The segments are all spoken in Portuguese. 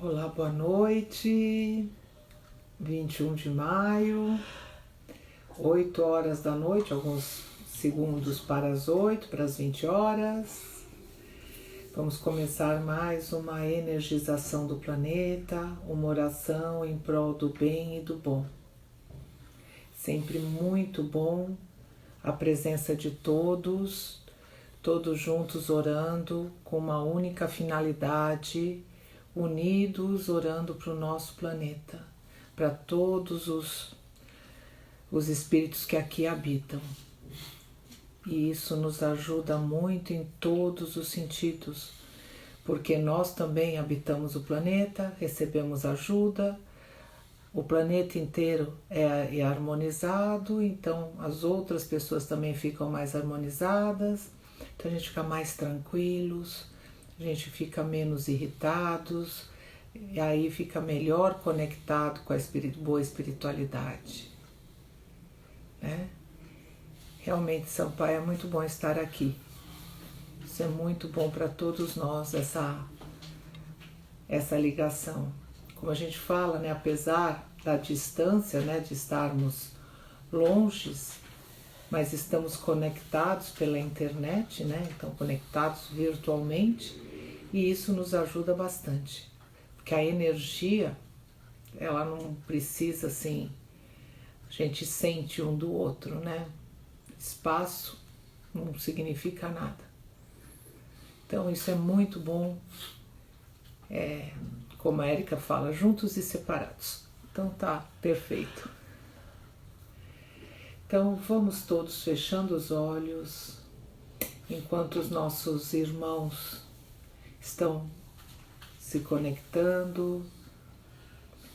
Olá, boa noite, 21 de maio, 8 horas da noite, alguns segundos para as 8, para as 20 horas. Vamos começar mais uma energização do planeta, uma oração em prol do bem e do bom. Sempre muito bom a presença de todos juntos orando com uma única finalidade, unidos orando para o nosso planeta, para todos os espíritos que aqui habitam. E isso nos ajuda muito em todos os sentidos, porque nós também habitamos o planeta, recebemos ajuda, o planeta inteiro é harmonizado, então as outras pessoas também ficam mais harmonizadas, então a gente fica mais tranquilos, a gente fica menos irritados, e aí fica melhor conectado com a boa espiritualidade, né? Realmente, Sampaio, é muito bom estar aqui. Isso é muito bom para todos nós, essa ligação. Como a gente fala, né, apesar da distância, né, de estarmos longes, mas estamos conectados pela internet, né, então conectados virtualmente, e isso nos ajuda bastante. Porque a energia, ela não precisa, assim, a gente sente um do outro, né? Espaço não significa nada. Então isso é muito bom, como a Érica fala, juntos e separados. Então tá perfeito. Então vamos todos fechando os olhos, enquanto os nossos irmãos estão se conectando.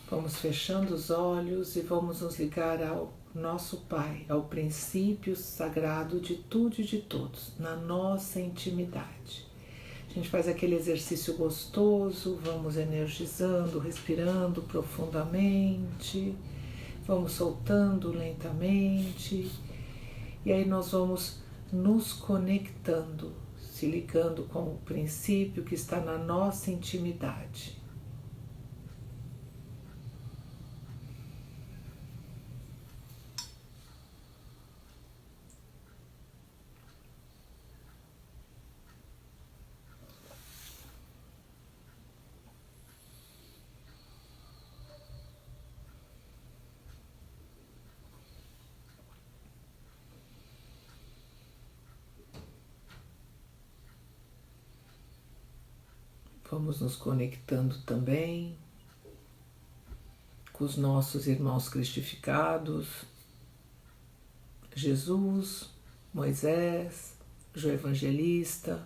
Vamos fechando os olhos e vamos nos ligar ao nosso Pai, ao princípio sagrado de tudo e de todos, na nossa intimidade. A gente faz aquele exercício gostoso, vamos energizando, respirando profundamente, vamos soltando lentamente, e aí nós vamos nos conectando, se ligando com o princípio que está na nossa intimidade. Vamos nos conectando também com os nossos irmãos cristificados, Jesus, Moisés, João Evangelista,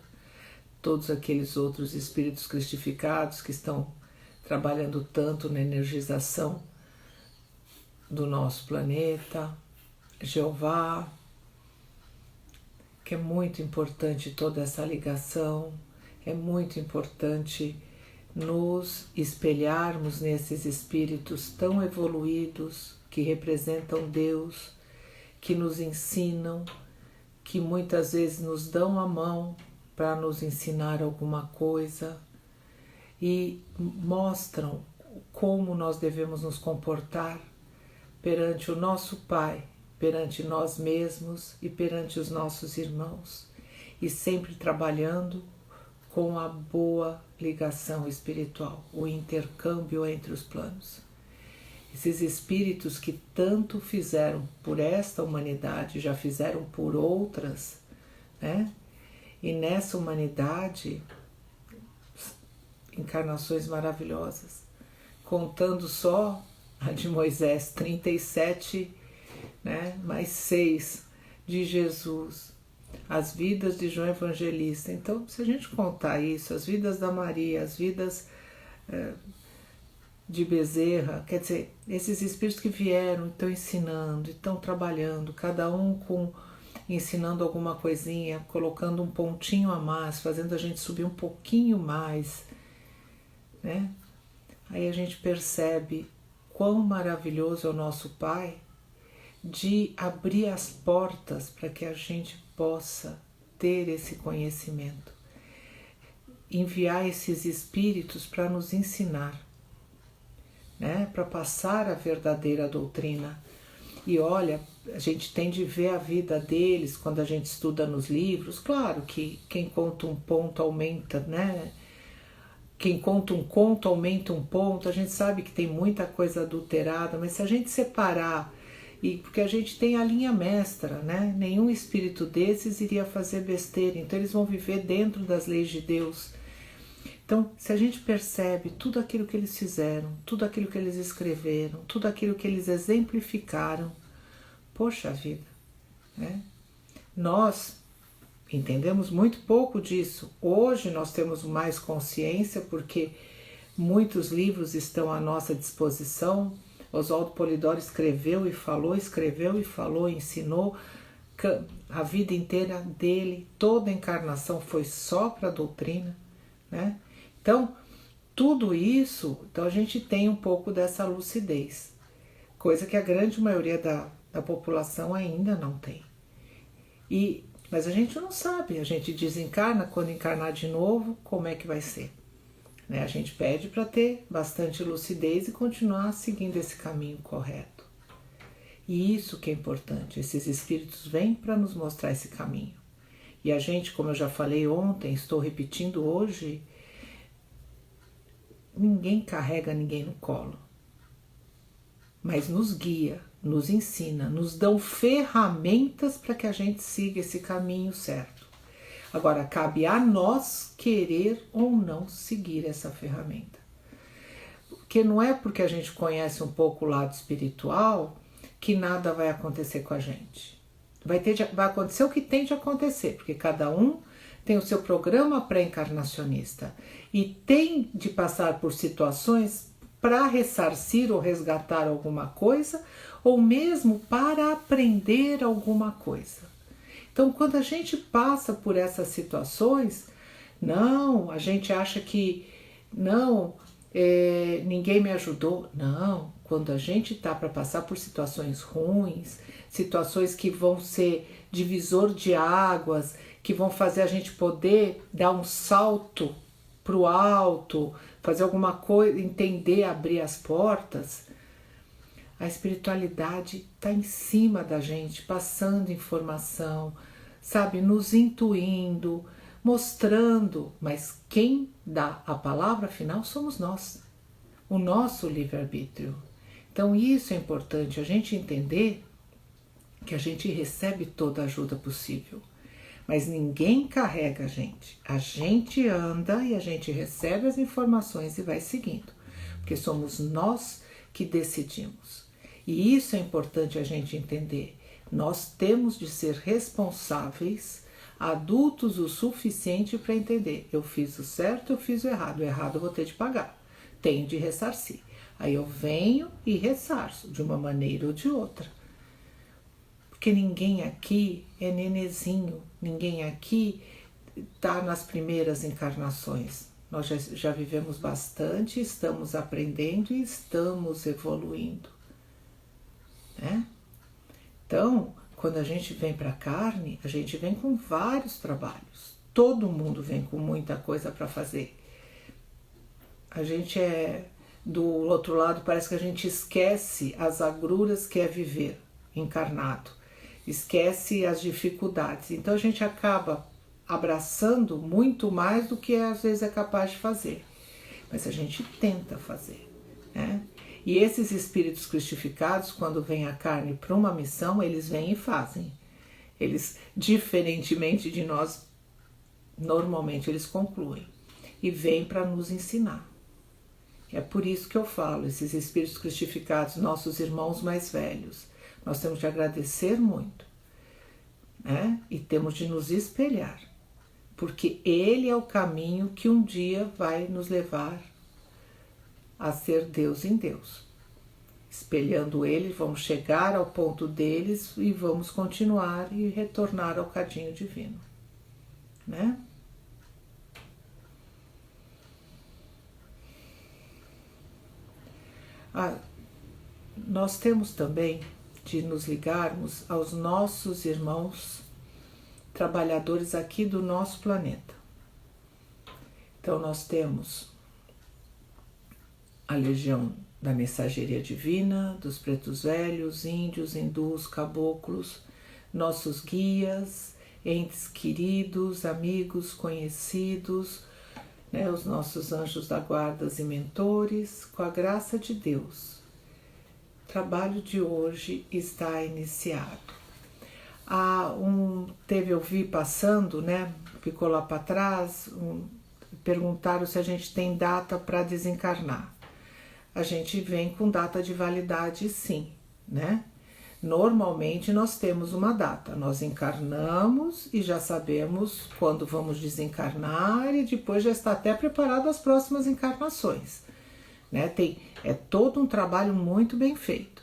todos aqueles outros espíritos cristificados que estão trabalhando tanto na energização do nosso planeta, Jeová, que é muito importante toda essa ligação. É muito importante nos espelharmos nesses espíritos tão evoluídos que representam Deus, que nos ensinam, que muitas vezes nos dão a mão para nos ensinar alguma coisa e mostram como nós devemos nos comportar perante o nosso Pai, perante nós mesmos e perante os nossos irmãos, e sempre trabalhando com a boa ligação espiritual, o intercâmbio entre os planos. Esses espíritos que tanto fizeram por esta humanidade, já fizeram por outras, né? E nessa humanidade, encarnações maravilhosas, contando só a de Moisés, 37, né? Mais 6 de Jesus, as vidas de João Evangelista. Então, se a gente contar isso, as vidas da Maria, as vidas de Bezerra, quer dizer, esses espíritos que vieram, estão ensinando, estão trabalhando, cada um ensinando alguma coisinha, colocando um pontinho a mais, fazendo a gente subir um pouquinho mais, né? Aí a gente percebe quão maravilhoso é o nosso Pai de abrir as portas para que a gente possa ter esse conhecimento, enviar esses espíritos para nos ensinar, né, para passar a verdadeira doutrina. E olha, a gente tem de ver a vida deles quando a gente estuda nos livros. Claro que quem conta um ponto aumenta, né? Quem conta um conto aumenta um ponto. A gente sabe que tem muita coisa adulterada, mas se a gente separar, e porque a gente tem a linha mestra, né? Nenhum espírito desses iria fazer besteira, então eles vão viver dentro das leis de Deus. Então, se a gente percebe tudo aquilo que eles fizeram, tudo aquilo que eles escreveram, tudo aquilo que eles exemplificaram, poxa vida, né? Nós entendemos muito pouco disso. Hoje nós temos mais consciência porque muitos livros estão à nossa disposição. Oswaldo Polidoro escreveu e falou, ensinou. A vida inteira dele, toda a encarnação foi só para a doutrina, né? Então, tudo isso, então a gente tem um pouco dessa lucidez, coisa que a grande maioria da população ainda não tem. Mas a gente não sabe, a gente desencarna, quando encarnar de novo, como é que vai ser? Né? A gente pede para ter bastante lucidez e continuar seguindo esse caminho correto. E isso que é importante, esses espíritos vêm para nos mostrar esse caminho. E a gente, como eu já falei ontem, estou repetindo hoje, ninguém carrega ninguém no colo, mas nos guia, nos ensina, nos dão ferramentas para que a gente siga esse caminho certo. Agora, cabe a nós querer ou não seguir essa ferramenta. Porque não é porque a gente conhece um pouco o lado espiritual que nada vai acontecer com a gente. Vai acontecer o que tem de acontecer, porque cada um tem o seu programa pré-encarnacionista e tem de passar por situações para ressarcir ou resgatar alguma coisa, ou mesmo para aprender alguma coisa. Então, quando a gente passa por essas situações, não, a gente acha que não, ninguém me ajudou. Não, quando a gente está para passar por situações ruins, situações que vão ser divisor de águas, que vão fazer a gente poder dar um salto para o alto, fazer alguma coisa, entender, abrir as portas, a espiritualidade está em cima da gente, passando informação, sabe, nos intuindo, mostrando, mas quem dá a palavra final somos nós, o nosso livre-arbítrio. Então isso é importante, a gente entender que a gente recebe toda a ajuda possível, mas ninguém carrega a gente anda e a gente recebe as informações e vai seguindo, porque somos nós que decidimos. E isso é importante a gente entender. Nós temos de ser responsáveis, adultos o suficiente para entender. Eu fiz o certo, eu fiz o errado eu vou ter de pagar, tenho de ressarcir. Aí eu venho e ressarço, de uma maneira ou de outra. Porque ninguém aqui é nenezinho, ninguém aqui está nas primeiras encarnações. Nós já vivemos bastante, estamos aprendendo e estamos evoluindo, né? Então, quando a gente vem para a carne, a gente vem com vários trabalhos. Todo mundo vem com muita coisa para fazer. A gente do outro lado, parece que a gente esquece as agruras que é viver encarnado. Esquece as dificuldades. Então a gente acaba abraçando muito mais do que às vezes é capaz de fazer. Mas a gente tenta fazer, né? E esses espíritos cristificados, quando vêm a carne para uma missão, eles vêm e fazem. Eles, diferentemente de nós, normalmente eles concluem. E vêm para nos ensinar. É por isso que eu falo, esses espíritos cristificados, nossos irmãos mais velhos, nós temos de agradecer muito, né? E temos de nos espelhar, porque ele é o caminho que um dia vai nos levar a ser Deus em Deus. Espelhando ele, vamos chegar ao ponto deles e vamos continuar e retornar ao cadinho divino, né? Nós temos também de nos ligarmos aos nossos irmãos trabalhadores aqui do nosso planeta. Então nós temos a legião da mensageria divina, dos pretos velhos, índios, hindus, caboclos, nossos guias, entes queridos, amigos, conhecidos, né, os nossos anjos da guarda e mentores, com a graça de Deus. O trabalho de hoje está iniciado. Eu vi passando, né, ficou lá para trás, perguntaram se a gente tem data para desencarnar. A gente vem com data de validade, sim, né? Normalmente nós temos uma data, nós encarnamos e já sabemos quando vamos desencarnar e depois já está até preparado as próximas encarnações, né? É todo um trabalho muito bem feito.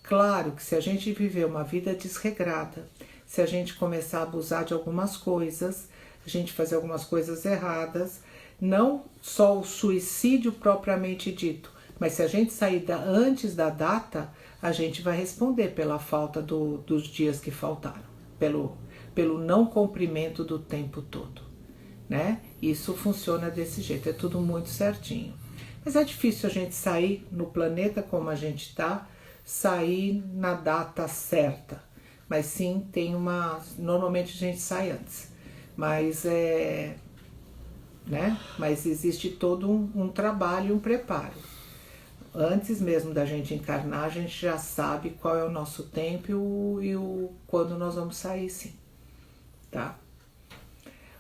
Claro que se a gente viver uma vida desregrada, se a gente começar a abusar de algumas coisas, a gente fazer algumas coisas erradas, não só o suicídio propriamente dito, mas se a gente sair antes da data, a gente vai responder pela falta dos dias que faltaram, pelo não cumprimento do tempo todo, né? Isso funciona desse jeito, é tudo muito certinho. Mas é difícil a gente sair no planeta como a gente está, sair na data certa. Mas sim, normalmente a gente sai antes. Mas Mas existe todo um trabalho, um preparo. Antes mesmo da gente encarnar, a gente já sabe qual é o nosso tempo e quando nós vamos sair, sim. Tá?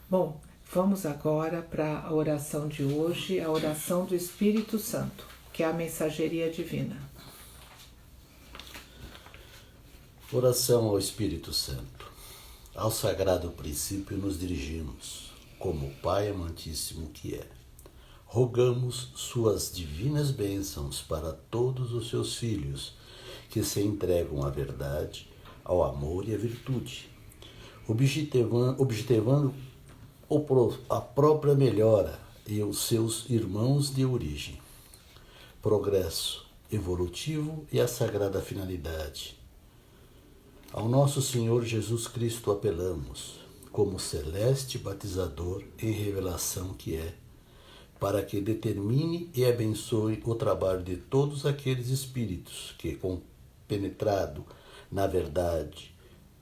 Bom, vamos agora para a oração de hoje, a oração do Espírito Santo, que é a mensageria divina. Oração ao Espírito Santo. Ao sagrado princípio nos dirigimos, como o Pai amantíssimo que é. Rogamos suas divinas bênçãos para todos os seus filhos, que se entregam à verdade, ao amor e à virtude, objetivando a própria melhora e os seus irmãos de origem, progresso evolutivo e a sagrada finalidade. Ao nosso Senhor Jesus Cristo apelamos, como celeste batizador em revelação que é, para que determine e abençoe o trabalho de todos aqueles espíritos que, compenetrado na verdade,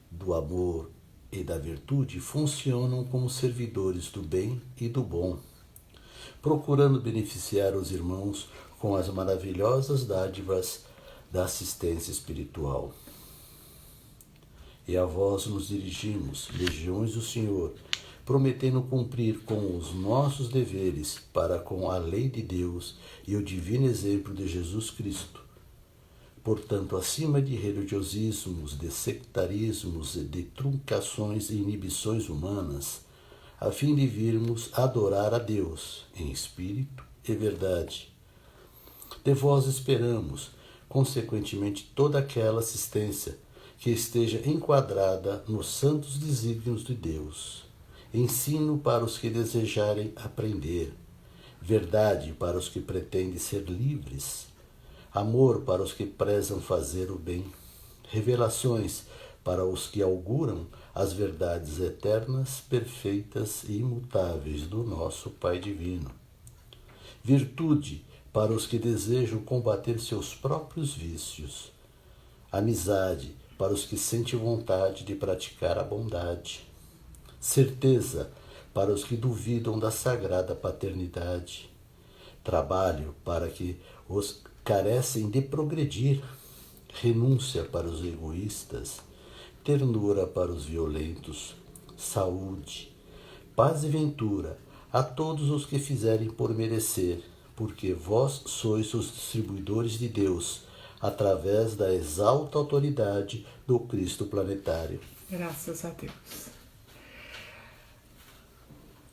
do amor e da virtude, funcionam como servidores do bem e do bom, procurando beneficiar os irmãos com as maravilhosas dádivas da assistência espiritual. E a vós nos dirigimos, legiões do Senhor, prometendo cumprir com os nossos deveres para com a lei de Deus e o divino exemplo de Jesus Cristo. Portanto, acima de religiosismos, de sectarismos, de truncações e inibições humanas, a fim de virmos adorar a Deus em espírito e verdade. De vós esperamos, consequentemente, toda aquela assistência que esteja enquadrada nos santos desígnios de Deus, ensino para os que desejarem aprender, verdade para os que pretendem ser livres, amor para os que prezam fazer o bem, revelações para os que auguram as verdades eternas, perfeitas e imutáveis do nosso Pai Divino, virtude para os que desejam combater seus próprios vícios, amizade para os que sentem vontade de praticar a bondade, certeza para os que duvidam da sagrada paternidade, trabalho para que os carecem de progredir, renúncia para os egoístas, ternura para os violentos, saúde, paz e ventura a todos os que fizerem por merecer, porque vós sois os distribuidores de Deus, através da exalta autoridade do Cristo planetário. Graças a Deus.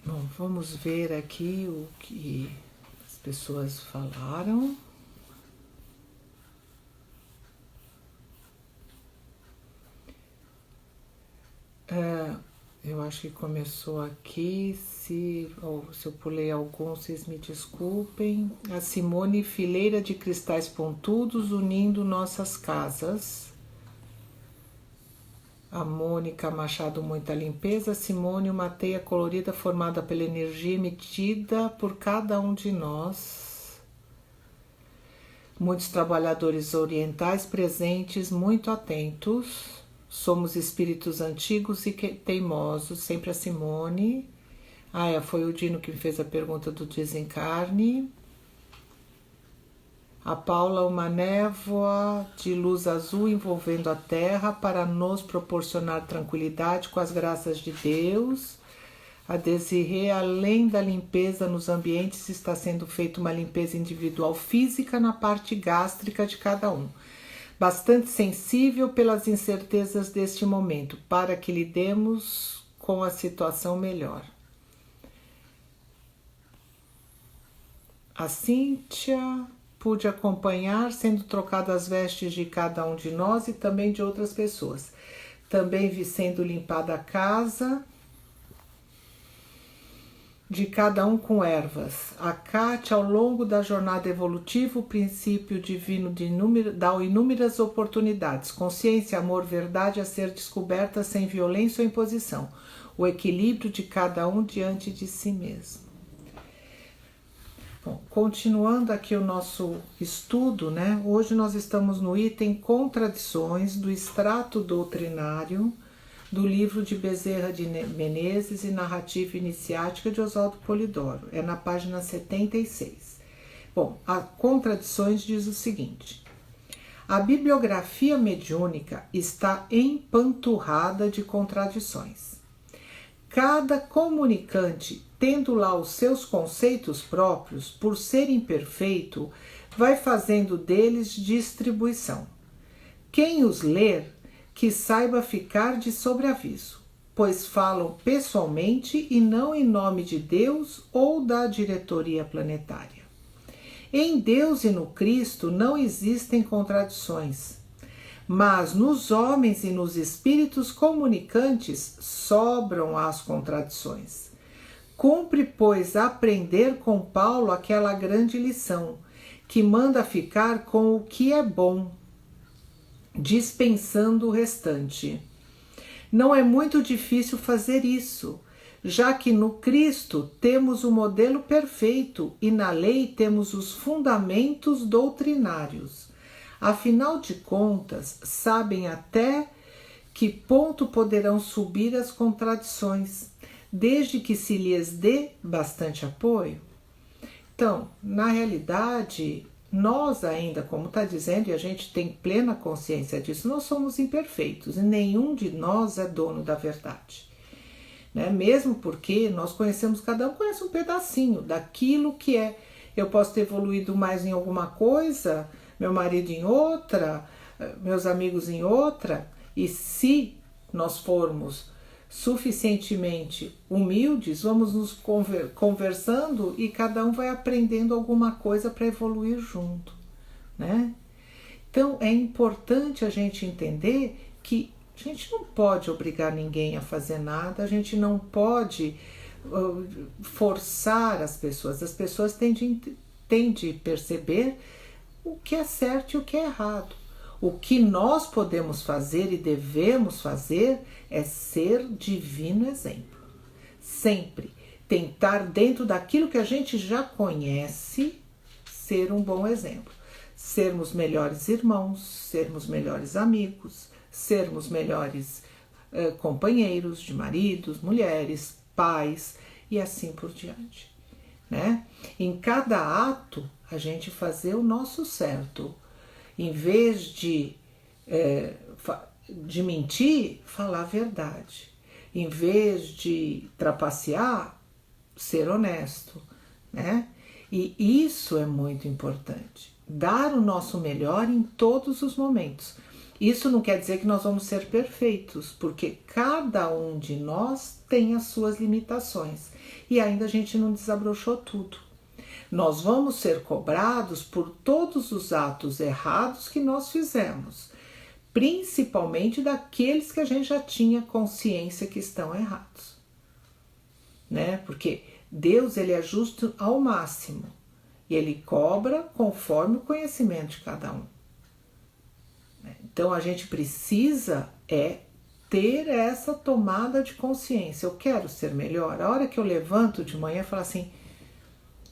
Bom, vamos ver aqui o que as pessoas falaram. Eu acho que começou aqui, se eu pulei algum, vocês me desculpem. A Simone, fileira de cristais pontudos unindo nossas casas. A Mônica Machado, muita limpeza. Simone, uma teia colorida formada pela energia emitida por cada um de nós. Muitos trabalhadores orientais presentes, muito atentos. Somos espíritos antigos e teimosos. Sempre a Simone. Foi o Dino que me fez a pergunta do desencarne. A Paula, uma névoa de luz azul envolvendo a Terra para nos proporcionar tranquilidade com as graças de Deus. A Desirê, além da limpeza nos ambientes, está sendo feita uma limpeza individual física na parte gástrica de cada um. Bastante sensível pelas incertezas deste momento, para que lidemos com a situação melhor. A Cíntia, pude acompanhar sendo trocadas as vestes de cada um de nós e também de outras pessoas. Também vi sendo limpada a casa de cada um com ervas. A Kátia, ao longo da jornada evolutiva, o princípio divino dá inúmeras oportunidades, consciência, amor, verdade a ser descoberta sem violência ou imposição, o equilíbrio de cada um diante de si mesmo. Bom, continuando aqui o nosso estudo, né? Hoje nós estamos no item Contradições do Extrato Doutrinário do livro de Bezerra de Menezes e Narrativa Iniciática de Oswaldo Polidoro. É na página 76. Bom, a Contradições diz o seguinte: a bibliografia mediúnica está empanturrada de contradições. Cada comunicante, tendo lá os seus conceitos próprios, por ser imperfeito, vai fazendo deles distribuição. Quem os ler, que saiba ficar de sobreaviso, pois falam pessoalmente e não em nome de Deus ou da diretoria planetária. Em Deus e no Cristo não existem contradições, mas nos homens e nos espíritos comunicantes sobram as contradições. Cumpre, pois, aprender com Paulo aquela grande lição, que manda ficar com o que é bom, dispensando o restante. Não é muito difícil fazer isso, já que no Cristo temos o modelo perfeito e na lei temos os fundamentos doutrinários. Afinal de contas, sabem até que ponto poderão subir as contradições, desde que se lhes dê bastante apoio. Então, na realidade, nós ainda, como está dizendo, e a gente tem plena consciência disso, nós somos imperfeitos e nenhum de nós é dono da verdade. Né? Mesmo porque nós conhecemos, cada um conhece um pedacinho daquilo que é. Eu posso ter evoluído mais em alguma coisa, meu marido em outra, meus amigos em outra, e se nós formos suficientemente humildes, vamos nos conversando e cada um vai aprendendo alguma coisa para evoluir junto, né? Então é importante a gente entender que a gente não pode obrigar ninguém a fazer nada, a gente não pode forçar as pessoas têm de perceber o que é certo e o que é errado. O que nós podemos fazer e devemos fazer é ser divino exemplo. Sempre tentar, dentro daquilo que a gente já conhece, ser um bom exemplo. Sermos melhores irmãos, sermos melhores amigos, sermos melhores companheiros de maridos, mulheres, pais e assim por diante. Né? Em cada ato, a gente fazer o nosso certo. Em vez de mentir, falar a verdade. Em vez de trapacear, ser honesto, né? E isso é muito importante. Dar o nosso melhor em todos os momentos. Isso não quer dizer que nós vamos ser perfeitos, porque cada um de nós tem as suas limitações. E ainda a gente não desabrochou tudo. Nós vamos ser cobrados por todos os atos errados que nós fizemos, principalmente daqueles que a gente já tinha consciência que estão errados, né? Porque Deus, ele é justo ao máximo e ele cobra conforme o conhecimento de cada um. Então a gente precisa ter essa tomada de consciência. Eu quero ser melhor. A hora que eu levanto de manhã, eu falo assim: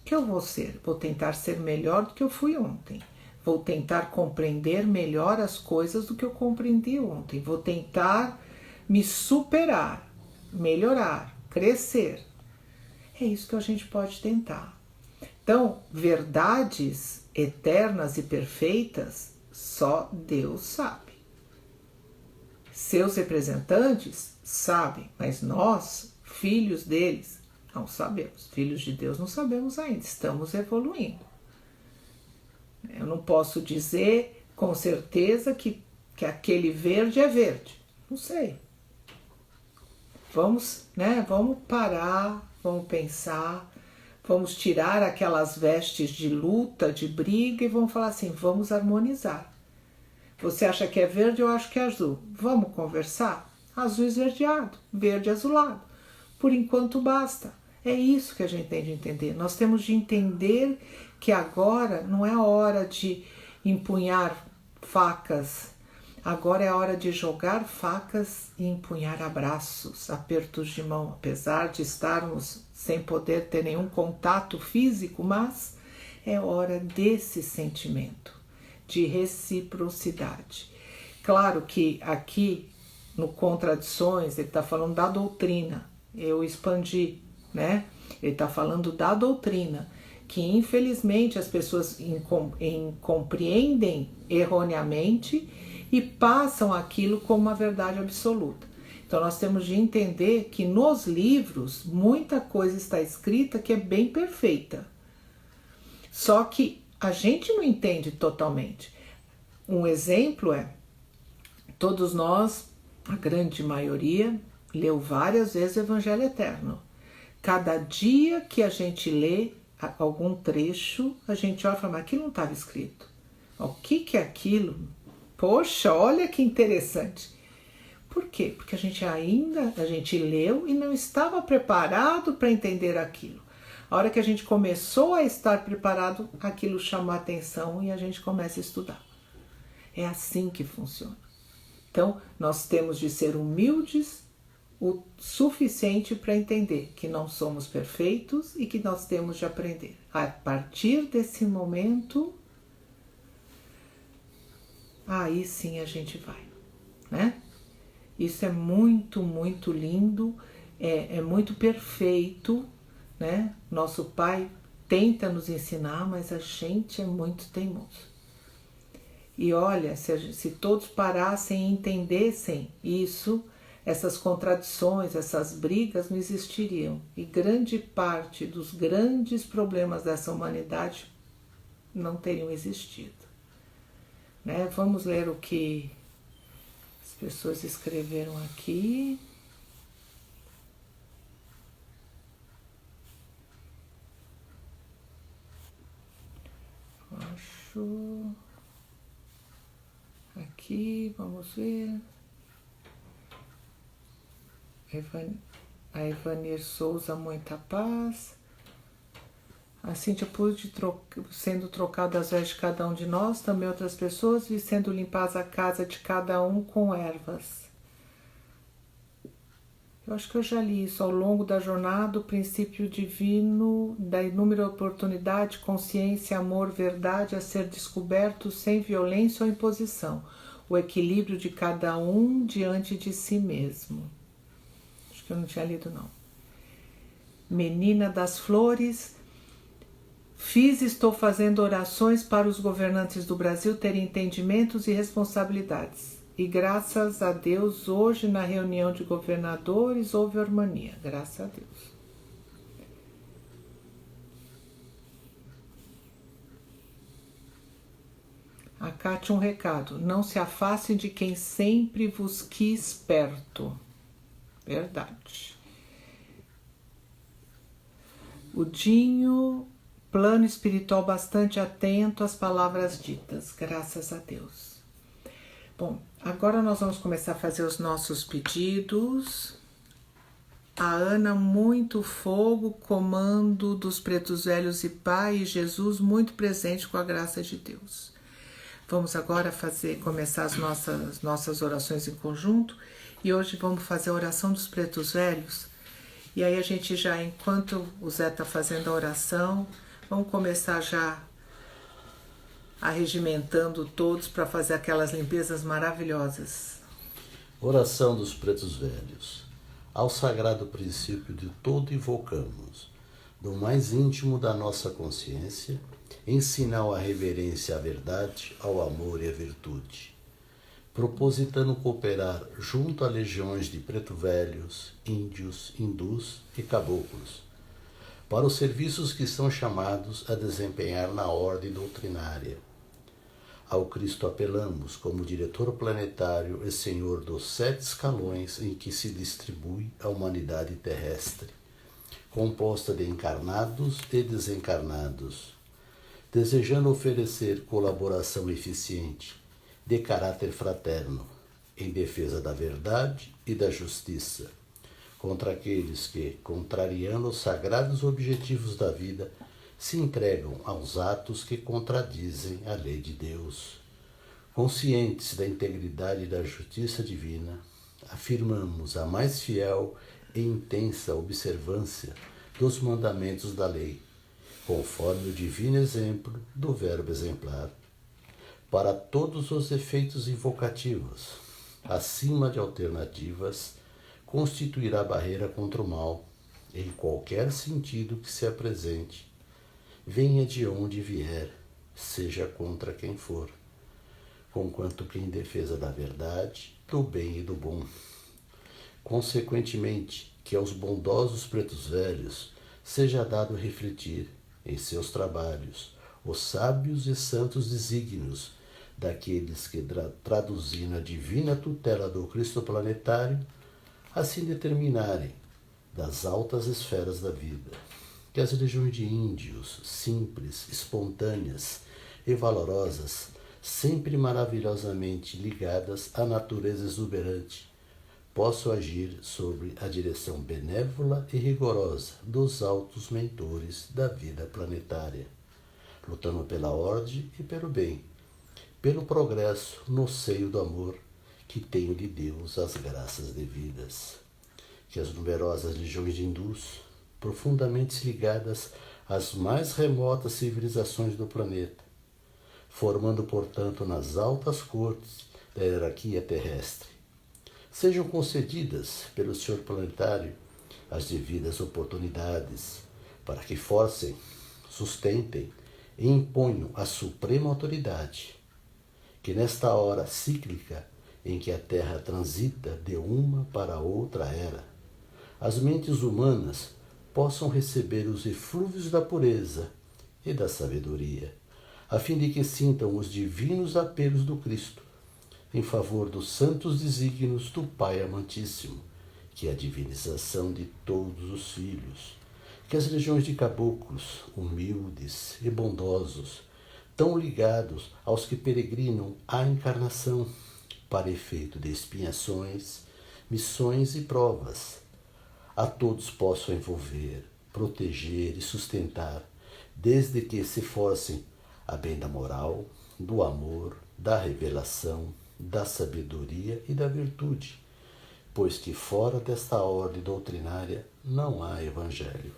que eu vou ser? Vou tentar ser melhor do que eu fui ontem. Vou tentar compreender melhor as coisas do que eu compreendi ontem. Vou tentar me superar, melhorar, crescer. É isso que a gente pode tentar. Então, verdades eternas e perfeitas, só Deus sabe. Seus representantes sabem, mas nós, filhos deles, não sabemos. Filhos de Deus não sabemos ainda, estamos evoluindo. Eu não posso dizer com certeza que aquele verde é verde. Não sei. Vamos parar, vamos pensar, vamos tirar aquelas vestes de luta, de briga e vamos falar assim, vamos harmonizar. Você acha que é verde, eu acho que é azul. Vamos conversar? Azul esverdeado, verde azulado. Por enquanto basta. É isso que a gente tem de entender. Nós temos de entender que agora não é a hora de empunhar facas. Agora é a hora de jogar facas e empunhar abraços, apertos de mão. Apesar de estarmos sem poder ter nenhum contato físico, mas é hora desse sentimento de reciprocidade. Claro que aqui no Contradições ele está falando da doutrina. Eu expandi, né? Ele está falando da doutrina, que infelizmente as pessoas compreendem erroneamente e passam aquilo como uma verdade absoluta. Então nós temos de entender que nos livros muita coisa está escrita que é bem perfeita. Só que a gente não entende totalmente. Um exemplo é, todos nós, a grande maioria, leu várias vezes o Evangelho Eterno. Cada dia que a gente lê algum trecho, a gente olha e fala, mas aquilo não estava escrito. O que é aquilo? Poxa, olha que interessante. Por quê? Porque a gente leu e não estava preparado para entender aquilo. A hora que a gente começou a estar preparado, aquilo chamou a atenção e a gente começa a estudar. É assim que funciona. Então, nós temos de ser humildes o suficiente para entender que não somos perfeitos e que nós temos de aprender. A partir desse momento, aí sim a gente vai, né? Isso é muito, muito lindo, é muito perfeito, né? Nosso Pai tenta nos ensinar, mas a gente é muito teimoso. E olha, se todos parassem e entendessem isso, essas contradições, essas brigas não existiriam. E grande parte dos grandes problemas dessa humanidade não teriam existido. Né? Vamos ler o que as pessoas escreveram aqui. Acho... Aqui, vamos ver. A Ivanir Souza, muita paz. A Cíntia Pude sendo trocada as vestes de cada um de nós, também outras pessoas, e sendo limpadas a casa de cada um com ervas. Eu acho que eu já li isso. Ao longo da jornada, o princípio divino da inúmera oportunidade, consciência, amor, verdade a ser descoberto sem violência ou imposição. O equilíbrio de cada um diante de si mesmo. Acho que eu não tinha lido, não. Menina das Flores. Estou fazendo orações para os governantes do Brasil terem entendimentos e responsabilidades. E graças a Deus, hoje na reunião de governadores houve harmonia. Graças a Deus. A Cátia, um recado. Não se afastem de quem sempre vos quis perto. Verdade. O Dinho, plano espiritual bastante atento às palavras ditas. Graças a Deus. Bom, agora nós vamos começar a fazer os nossos pedidos. A Ana, muito fogo, comando dos pretos velhos e Pai e Jesus, muito presente com a graça de Deus. Vamos agora começar as nossas orações em conjunto. E hoje vamos fazer a oração dos pretos velhos. E aí a gente já, enquanto o Zé está fazendo a oração, vamos começar já arregimentando todos para fazer aquelas limpezas maravilhosas. Oração dos pretos velhos. Ao sagrado princípio de todo invocamos, do mais íntimo da nossa consciência, em sinal à reverência à verdade, ao amor e à virtude, propositando cooperar junto a legiões de preto velhos, índios, hindus e caboclos, para os serviços que são chamados a desempenhar na ordem doutrinária. Ao Cristo apelamos como diretor planetário e senhor dos 7 escalões em que se distribui a humanidade terrestre, composta de encarnados e desencarnados, desejando oferecer colaboração eficiente, de caráter fraterno, em defesa da verdade e da justiça, contra aqueles que, contrariando os sagrados objetivos da vida, se entregam aos atos que contradizem a lei de Deus. Conscientes da integridade e da justiça divina, afirmamos a mais fiel e intensa observância dos mandamentos da lei, conforme o divino exemplo do Verbo exemplar, para todos os efeitos invocativos, acima de alternativas, constituirá barreira contra o mal, em qualquer sentido que se apresente, venha de onde vier, seja contra quem for, conquanto que em defesa da verdade, do bem e do bom. Consequentemente, que aos bondosos pretos velhos seja dado refletir, em seus trabalhos, os sábios e santos desígnios daqueles que, traduzindo a divina tutela do Cristo planetário, assim determinarem das altas esferas da vida, que as legiões de índios, simples, espontâneas e valorosas, sempre maravilhosamente ligadas à natureza exuberante, possam agir sobre a direção benévola e rigorosa dos altos mentores da vida planetária, lutando pela ordem e pelo bem, pelo progresso no seio do amor que tenho de Deus as graças devidas. Que as numerosas legiões de hindus, profundamente ligadas às mais remotas civilizações do planeta, formando, portanto, nas altas cortes da hierarquia terrestre, sejam concedidas pelo Senhor planetário as devidas oportunidades para que forcem, sustentem e imponham a suprema autoridade, que nesta hora cíclica em que a Terra transita de uma para outra era, as mentes humanas possam receber os eflúvios da pureza e da sabedoria, a fim de que sintam os divinos apelos do Cristo em favor dos santos desígnios do Pai amantíssimo, que é a divinização de todos os filhos, que as legiões de caboclos, humildes e bondosos, tão ligados aos que peregrinam à encarnação, para efeito de expiações, missões e provas, a todos possam envolver, proteger e sustentar, desde que se forcem a bem da moral, do amor, da revelação, da sabedoria e da virtude, pois que fora desta ordem doutrinária não há evangelho.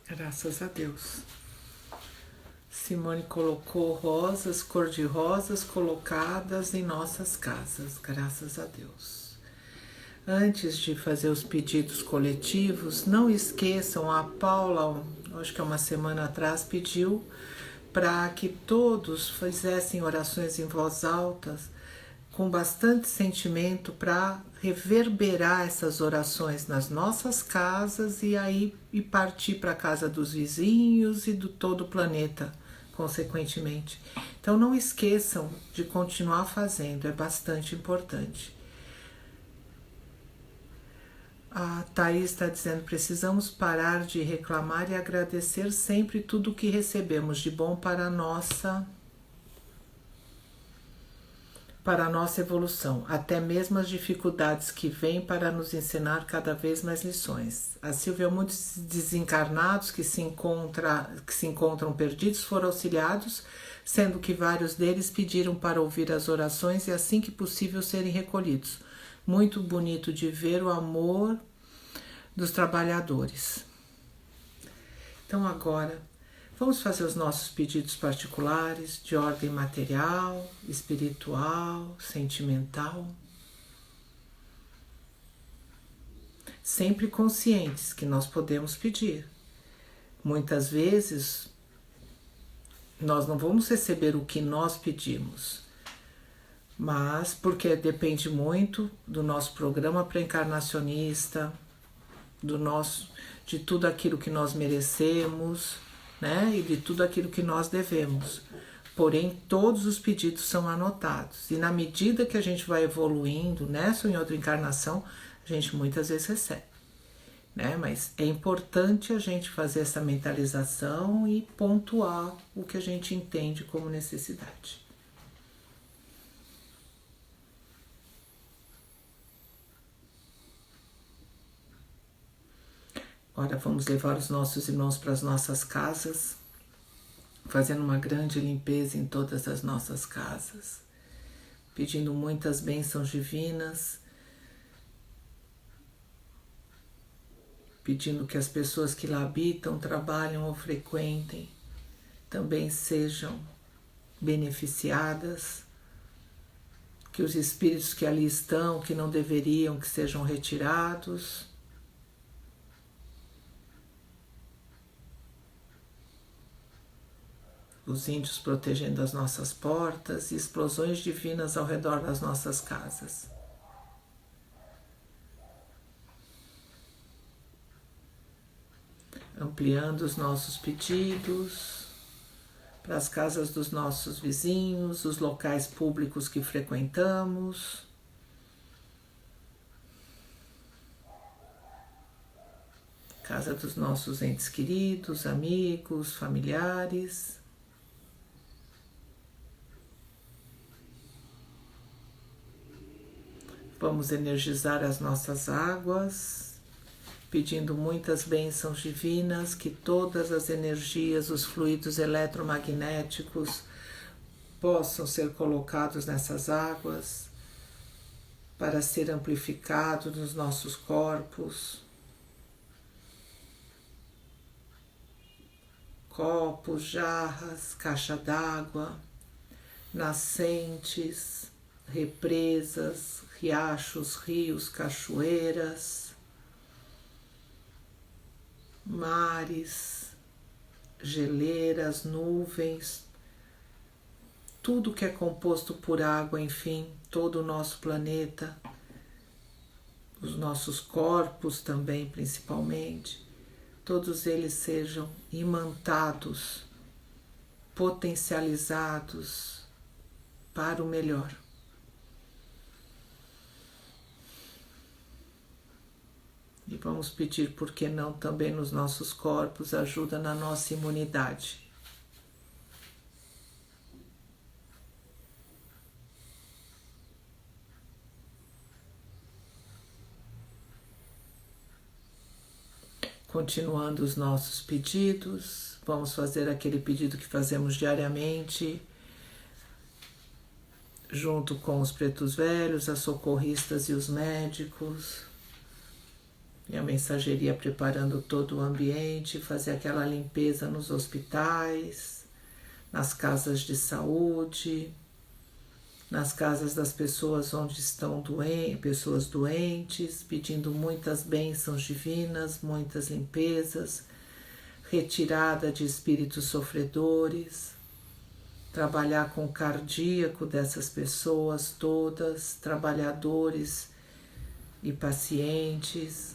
Graças a Deus. Simone colocou rosas cor-de-rosas colocadas em nossas casas, graças a Deus. Antes de fazer os pedidos coletivos, não esqueçam, a Paula, acho que uma semana atrás, pediu para que todos fizessem orações em voz alta, com bastante sentimento, para reverberar essas orações nas nossas casas e partir para a casa dos vizinhos e do todo o planeta, consequentemente. Então não esqueçam de continuar fazendo, é bastante importante. A Thaís está dizendo, precisamos parar de reclamar e agradecer sempre tudo o que recebemos de bom para a nossa evolução, até mesmo as dificuldades que vêm para nos ensinar cada vez mais lições. A Silvia, muitos desencarnados que se encontram perdidos foram auxiliados, sendo que vários deles pediram para ouvir as orações e assim que possível serem recolhidos. Muito bonito de ver o amor dos trabalhadores. Então agora Vamos fazer os nossos pedidos particulares de ordem material, espiritual, sentimental. Sempre conscientes que nós podemos pedir. Muitas vezes nós não vamos receber o que nós pedimos, mas porque depende muito do nosso programa pré-encarnacionista, de tudo aquilo que nós merecemos, né? E de tudo aquilo que nós devemos. Porém, todos os pedidos são anotados. E na medida que a gente vai evoluindo nessa ou em outra encarnação, a gente muitas vezes recebe, né? Mas é importante a gente fazer essa mentalização e pontuar o que a gente entende como necessidade. Agora vamos levar os nossos irmãos para as nossas casas, fazendo uma grande limpeza em todas as nossas casas, pedindo muitas bênçãos divinas, pedindo que as pessoas que lá habitam, trabalham ou frequentem também sejam beneficiadas, que os espíritos que ali estão, que não deveriam, que sejam retirados. Os índios protegendo as nossas portas e explosões divinas ao redor das nossas casas. Ampliando os nossos pedidos para as casas dos nossos vizinhos, os locais públicos que frequentamos. Casa dos nossos entes queridos, amigos, familiares. Vamos energizar as nossas águas, pedindo muitas bênçãos divinas, que todas as energias, os fluidos eletromagnéticos possam ser colocados nessas águas para ser amplificado nos nossos corpos. Copos, jarras, caixa d'água, nascentes, represas, riachos, rios, cachoeiras, mares, geleiras, nuvens, tudo que é composto por água, enfim, todo o nosso planeta, os nossos corpos também, principalmente, todos eles sejam imantados, potencializados para o melhor. E vamos pedir, por que não, também nos nossos corpos, ajuda na nossa imunidade. Continuando os nossos pedidos, vamos fazer aquele pedido que fazemos diariamente, junto com os pretos velhos, as socorristas e os médicos, e a mensageria preparando todo o ambiente, fazer aquela limpeza nos hospitais, nas casas de saúde, nas casas das pessoas onde estão pessoas doentes, pedindo muitas bênçãos divinas, muitas limpezas, retirada de espíritos sofredores, trabalhar com o cardíaco dessas pessoas todas, trabalhadores e pacientes,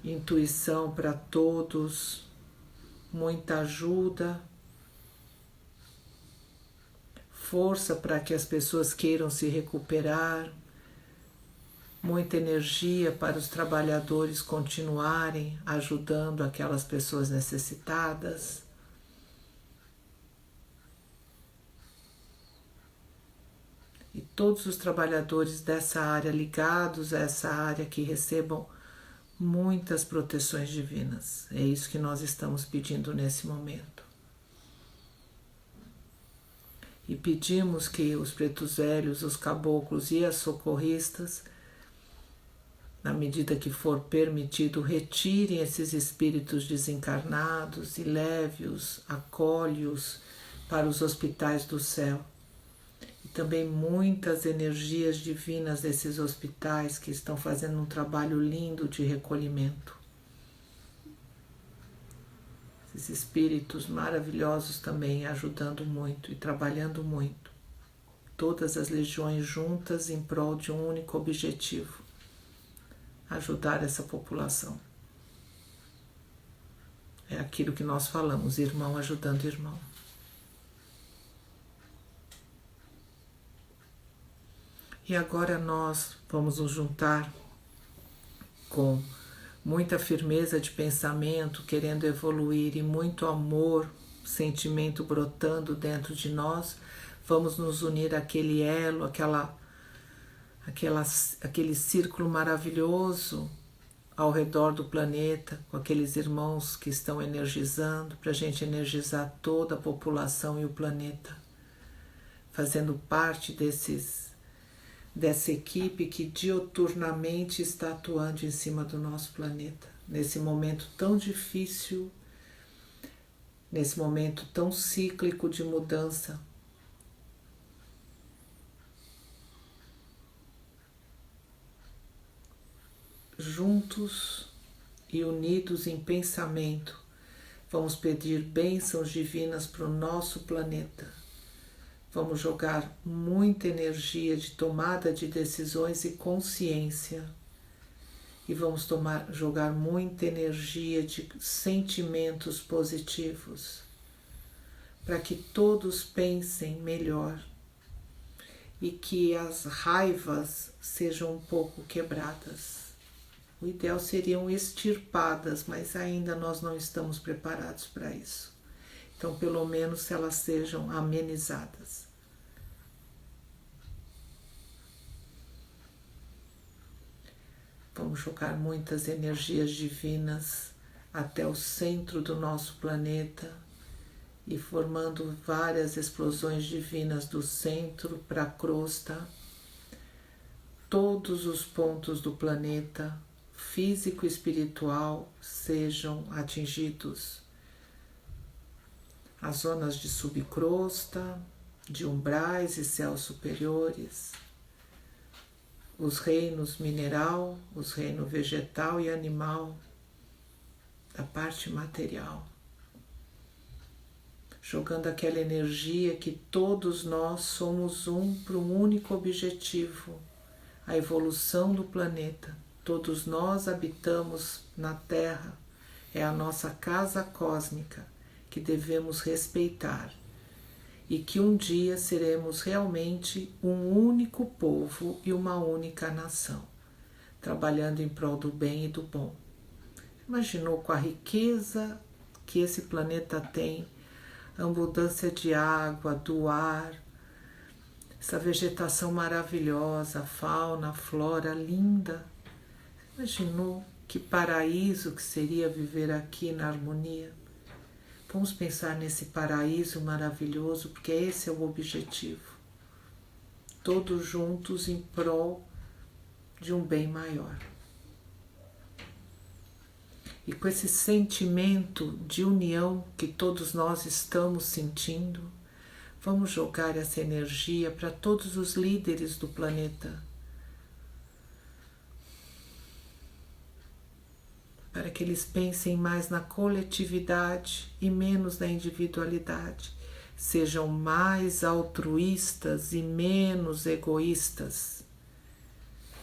intuição para todos, muita ajuda, força para que as pessoas queiram se recuperar, muita energia para os trabalhadores continuarem ajudando aquelas pessoas necessitadas. E todos os trabalhadores dessa área, ligados a essa área, que recebam muitas proteções divinas. É isso que nós estamos pedindo nesse momento. E pedimos que os pretos velhos, os caboclos e as socorristas na medida que for permitido, retirem esses espíritos desencarnados e leve-os, acolhe-os para os hospitais do céu. E também muitas energias divinas desses hospitais que estão fazendo um trabalho lindo de recolhimento. Esses espíritos maravilhosos também ajudando muito e trabalhando muito. Todas as legiões juntas em prol de um único objetivo: ajudar essa população. É aquilo que nós falamos, irmão ajudando irmão. E agora nós vamos nos juntar com muita firmeza de pensamento, querendo evoluir, e muito amor, sentimento brotando dentro de nós. Vamos nos unir àquele elo, aquele círculo maravilhoso ao redor do planeta, com aqueles irmãos que estão energizando, para a gente energizar toda a população e o planeta, fazendo parte dessa equipe que dioturnamente está atuando em cima do nosso planeta, nesse momento tão difícil, nesse momento tão cíclico de mudança. Juntos e unidos em pensamento, vamos pedir bênçãos divinas para o nosso planeta. Vamos jogar muita energia de tomada de decisões e consciência. E vamos jogar muita energia de sentimentos positivos, para que todos pensem melhor e que as raivas sejam um pouco quebradas. O ideal seriam extirpadas, mas ainda nós não estamos preparados para isso. Então, pelo menos, elas sejam amenizadas. Vamos jogar muitas energias divinas até o centro do nosso planeta e formando várias explosões divinas do centro para a crosta. Todos os pontos do planeta, físico e espiritual, sejam atingidos. As zonas de subcrosta, de umbrais e céus superiores, os reinos mineral, os reinos vegetal e animal, da parte material, jogando aquela energia que todos nós somos um para um único objetivo, a evolução do planeta. Todos nós habitamos na Terra, é a nossa casa cósmica que devemos respeitar, e que um dia seremos realmente um único povo e uma única nação, trabalhando em prol do bem e do bom. Imaginou com a riqueza que esse planeta tem, a abundância de água, do ar, essa vegetação maravilhosa, a fauna, a flora linda. Imaginou que paraíso que seria viver aqui na harmonia? Vamos pensar nesse paraíso maravilhoso, porque esse é o objetivo. Todos juntos em prol de um bem maior. E com esse sentimento de união que todos nós estamos sentindo, vamos jogar essa energia para todos os líderes do planeta, para que eles pensem mais na coletividade e menos na individualidade, sejam mais altruístas e menos egoístas,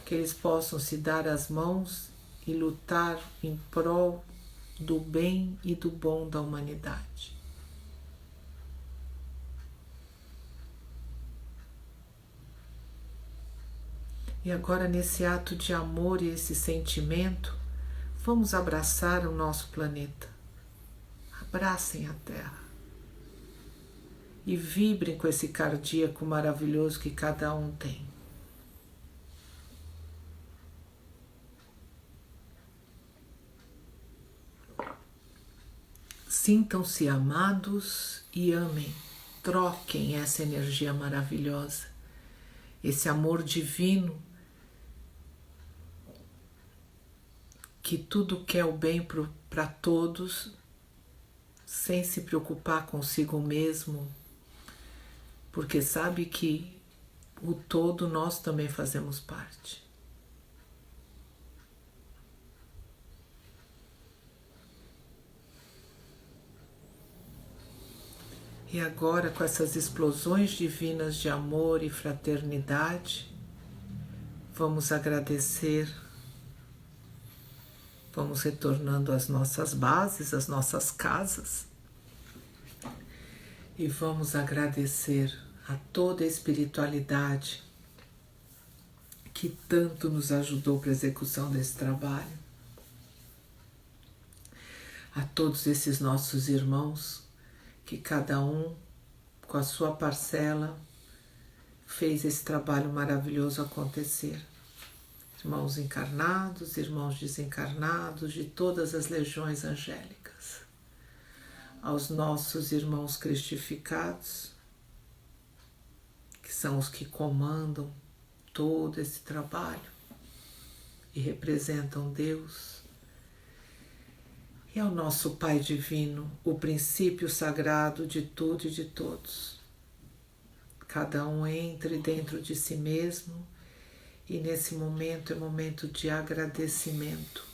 que eles possam se dar as mãos e lutar em prol do bem e do bom da humanidade. E agora, nesse ato de amor e esse sentimento, vamos abraçar o nosso planeta. Abracem a Terra. E vibrem com esse cardíaco maravilhoso que cada um tem. Sintam-se amados e amem. Troquem essa energia maravilhosa, esse amor divino que tudo quer o bem para todos, sem se preocupar consigo mesmo, porque sabe que o todo nós também fazemos parte. E agora, com essas explosões divinas de amor e fraternidade, vamos agradecer, vamos retornando às nossas bases, às nossas casas, e vamos agradecer a toda a espiritualidade que tanto nos ajudou para a execução desse trabalho, a todos esses nossos irmãos que cada um, com a sua parcela, fez esse trabalho maravilhoso acontecer. Irmãos encarnados, irmãos desencarnados, de todas as legiões angélicas. Aos nossos irmãos cristificados, que são os que comandam todo esse trabalho e representam Deus. E ao nosso Pai Divino, o princípio sagrado de tudo e de todos. Cada um entre dentro de si mesmo e nesse momento é momento de agradecimento.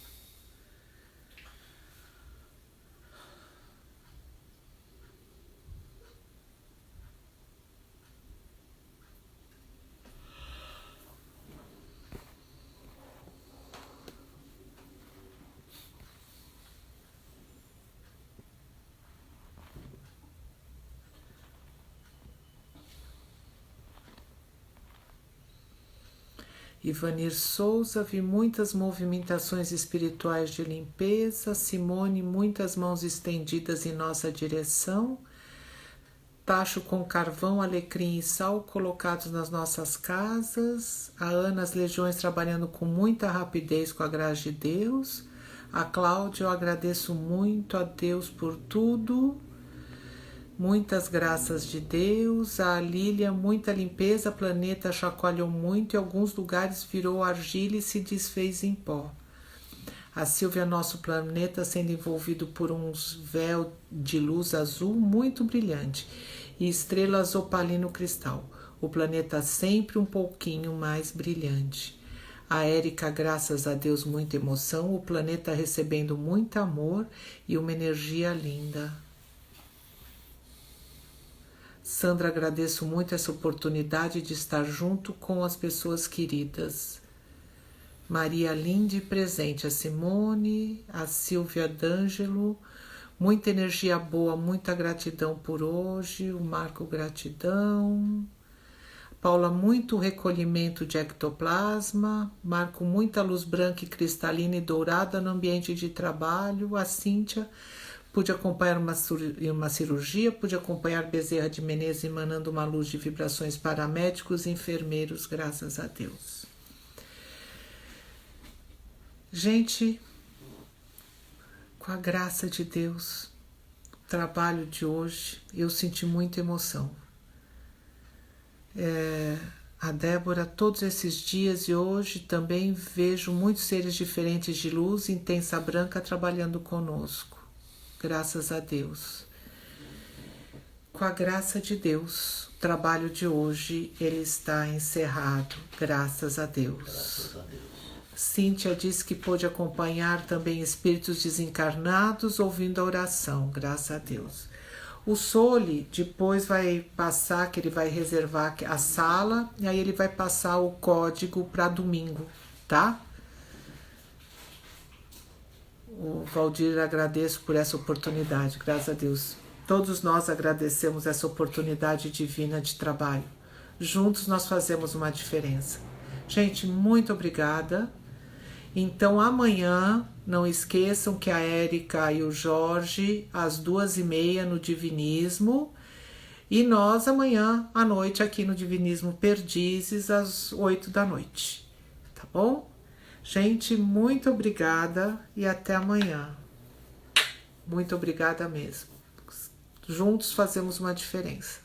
Ivanir Souza, vi muitas movimentações espirituais de limpeza. Simone, muitas mãos estendidas em nossa direção. Tacho com carvão, alecrim e sal colocados nas nossas casas. A Ana, as legiões trabalhando com muita rapidez com a graça de Deus. A Cláudia, eu agradeço muito a Deus por tudo. Muitas graças de Deus. A Lília, muita limpeza, planeta chacoalhou muito e alguns lugares virou argila e se desfez em pó. A Silvia, nosso planeta sendo envolvido por uns véu de luz azul muito brilhante e estrelas opalino cristal. O planeta sempre um pouquinho mais brilhante. A Érica, graças a Deus, muita emoção. O planeta recebendo muito amor e uma energia linda. Sandra, agradeço muito essa oportunidade de estar junto com as pessoas queridas. Maria Linde, presente. A Simone, a Silvia D'Angelo, muita energia boa, muita gratidão por hoje. O Marco, gratidão. Paula, muito recolhimento de ectoplasma. Marco, muita luz branca e cristalina e dourada no ambiente de trabalho. A Cíntia, pude acompanhar uma cirurgia, pude acompanhar Bezerra de Menezes emanando uma luz de vibrações para médicos e enfermeiros, graças a Deus. Gente, com a graça de Deus, o trabalho de hoje, eu senti muita emoção. A Débora, todos esses dias e hoje também vejo muitos seres diferentes de luz, intensa branca, trabalhando conosco. Graças a Deus. Com a graça de Deus, o trabalho de hoje, ele está encerrado. Graças a Deus. Graças a Deus. Cíntia disse que pôde acompanhar também espíritos desencarnados ouvindo a oração. Graças a Deus. O Soli depois vai passar, que ele vai reservar a sala, e aí ele vai passar o código para domingo, tá? O Valdir, agradeço por essa oportunidade, graças a Deus. Todos nós agradecemos essa oportunidade divina de trabalho. Juntos nós fazemos uma diferença. Gente, muito obrigada. Então amanhã, não esqueçam que a Érica e o Jorge, às 2h30 no Divinismo, e nós amanhã à noite aqui no Divinismo Perdizes, às 8 da noite. Tá bom? Gente, muito obrigada e até amanhã. Muito obrigada mesmo. Juntos fazemos uma diferença.